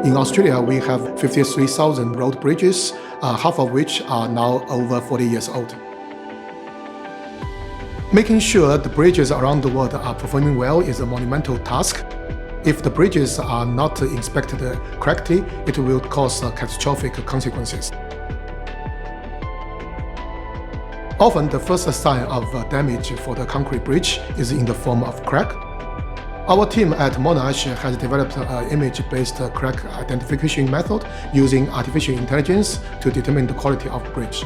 In Australia, we have 53,000 road bridges, half of which are now over 40 years old. Making sure the bridges around the world are performing well is a monumental task. If the bridges are not inspected correctly, it will cause catastrophic consequences. Often, the first sign of damage for the concrete bridge is in the form of crack. Our team at Monash has developed an image-based crack identification method using artificial intelligence to determine the quality of bridge.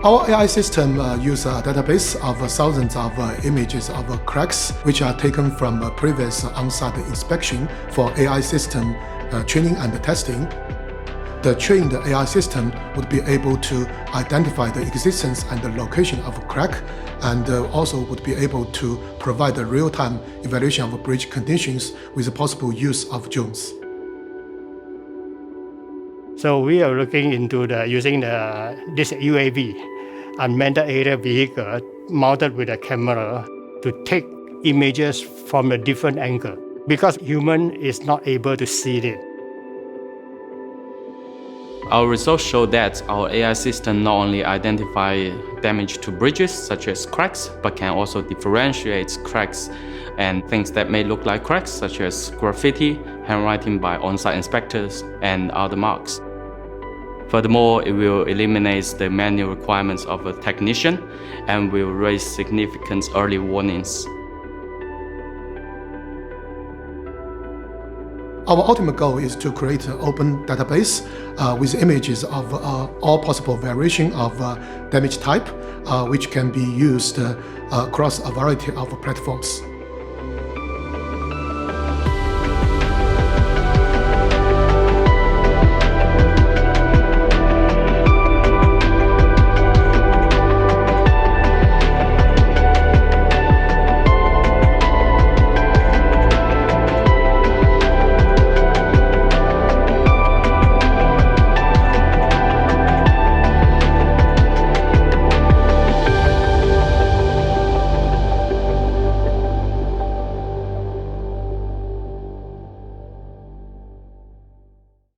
Our AI system uses a database of thousands of images of cracks, which are taken from previous on-site inspection for AI system training and testing. The trained AI system would be able to identify the existence and the location of a crack, and also would be able to provide a real-time evaluation of bridge conditions with the possible use of drones. So we are looking into using this UAV, unmanned aerial vehicle, mounted with a camera to take images from a different angle, because human is not able to see it. Our results show that our AI system not only identifies damage to bridges such as cracks, but can also differentiate cracks and things that may look like cracks such as graffiti, handwriting by on-site inspectors, and other marks. Furthermore, it will eliminate the manual requirements of a technician and will raise significant early warnings. Our ultimate goal is to create an open database with images of all possible variation of damage type, which can be used across a variety of platforms.